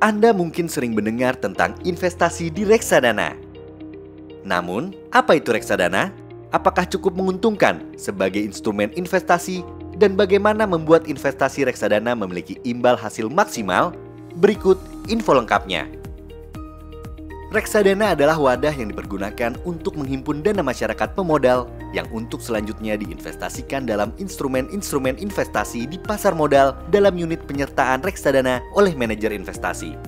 Anda mungkin sering mendengar tentang investasi di reksadana. Namun, apa itu reksadana? Apakah cukup menguntungkan sebagai instrumen investasi? Dan bagaimana membuat investasi reksadana memiliki imbal hasil maksimal? Berikut info lengkapnya. Reksadana adalah wadah yang dipergunakan untuk menghimpun dana masyarakat pemodal yang untuk selanjutnya diinvestasikan dalam instrumen-instrumen investasi di pasar modal dalam unit penyertaan reksadana oleh manajer investasi.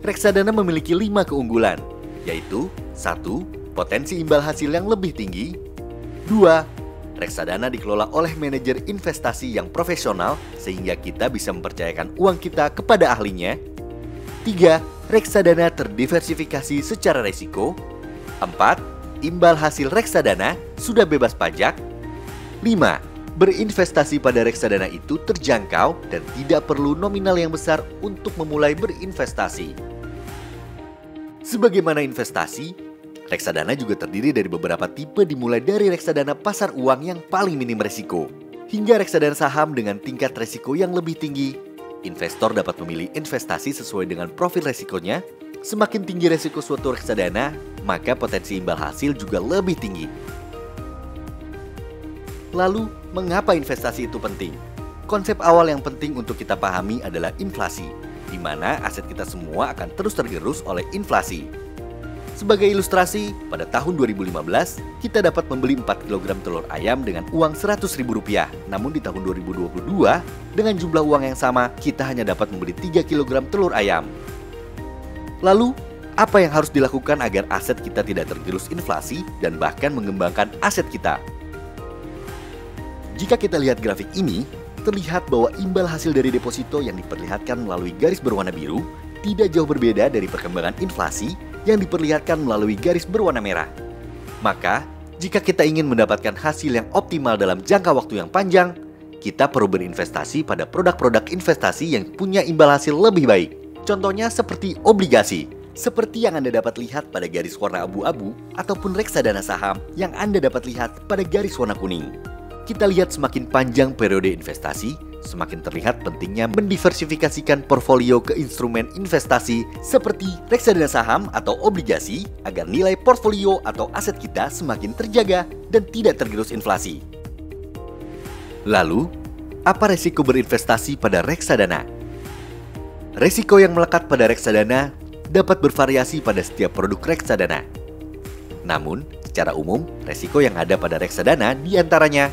Reksadana memiliki 5 keunggulan, yaitu 1. Potensi imbal hasil yang lebih tinggi. 2. Reksadana dikelola oleh manajer investasi yang profesional sehingga kita bisa mempercayakan uang kita kepada ahlinya. 3. Reksadana terdiversifikasi secara risiko. 4. Imbal hasil reksadana sudah bebas pajak. 5. Berinvestasi pada reksadana itu terjangkau dan tidak perlu nominal yang besar untuk memulai berinvestasi. Sebagaimana investasi, reksadana juga terdiri dari beberapa tipe dimulai dari reksadana pasar uang yang paling minim risiko, hingga reksadana saham dengan tingkat risiko yang lebih tinggi. Investor dapat memilih investasi sesuai dengan profil resikonya. Semakin tinggi resiko suatu reksadana, maka potensi imbal hasil juga lebih tinggi. Lalu, mengapa investasi itu penting? Konsep awal yang penting untuk kita pahami adalah inflasi, di mana aset kita semua akan terus tergerus oleh inflasi. Sebagai ilustrasi, pada tahun 2015, kita dapat membeli 4 kg telur ayam dengan uang Rp100.000. Namun di tahun 2022, dengan jumlah uang yang sama, kita hanya dapat membeli 3 kg telur ayam. Lalu, apa yang harus dilakukan agar aset kita tidak tergerus inflasi dan bahkan mengembangkan aset kita? Jika kita lihat grafik ini, terlihat bahwa imbal hasil dari deposito yang diperlihatkan melalui garis berwarna biru tidak jauh berbeda dari perkembangan inflasi yang diperlihatkan melalui garis berwarna merah. Maka, jika kita ingin mendapatkan hasil yang optimal dalam jangka waktu yang panjang, kita perlu berinvestasi pada produk-produk investasi yang punya imbal hasil lebih baik. Contohnya seperti obligasi, seperti yang Anda dapat lihat pada garis warna abu-abu, ataupun reksadana saham yang Anda dapat lihat pada garis warna kuning. Kita lihat semakin panjang periode investasi, semakin terlihat pentingnya mendiversifikasikan portfolio ke instrumen investasi seperti reksadana saham atau obligasi agar nilai portfolio atau aset kita semakin terjaga dan tidak tergerus inflasi. Lalu, apa resiko berinvestasi pada reksadana? Resiko yang melekat pada reksadana dapat bervariasi pada setiap produk reksadana. Namun, secara umum, resiko yang ada pada reksadana diantaranya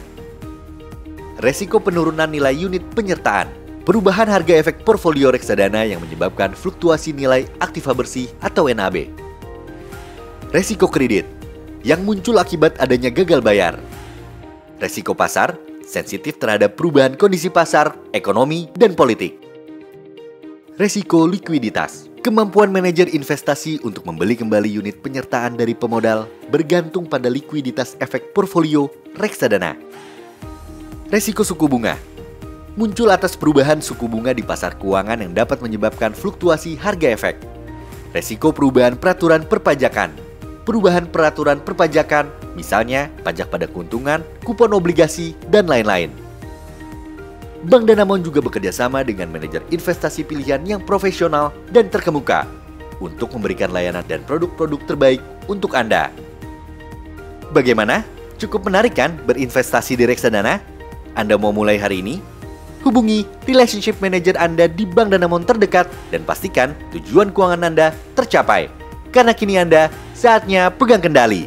resiko penurunan nilai unit penyertaan, perubahan harga efek portfolio reksadana yang menyebabkan fluktuasi nilai aktiva bersih atau NAB. Resiko kredit, yang muncul akibat adanya gagal bayar. Resiko pasar, sensitif terhadap perubahan kondisi pasar, ekonomi, dan politik. Resiko likuiditas, kemampuan manajer investasi untuk membeli kembali unit penyertaan dari pemodal bergantung pada likuiditas efek portfolio reksadana. Resiko suku bunga, muncul atas perubahan suku bunga di pasar keuangan yang dapat menyebabkan fluktuasi harga efek. Resiko perubahan peraturan perpajakan, perubahan peraturan perpajakan, misalnya pajak pada keuntungan, kupon obligasi, dan lain-lain. Bank Danamon juga bekerja sama dengan manajer investasi pilihan yang profesional dan terkemuka untuk memberikan layanan dan produk-produk terbaik untuk Anda. Bagaimana? Cukup menarik kan berinvestasi di reksadana? Anda mau mulai hari ini? Hubungi relationship manager Anda di Bank Danamon terdekat dan pastikan tujuan keuangan Anda tercapai. Karena kini Anda saatnya pegang kendali.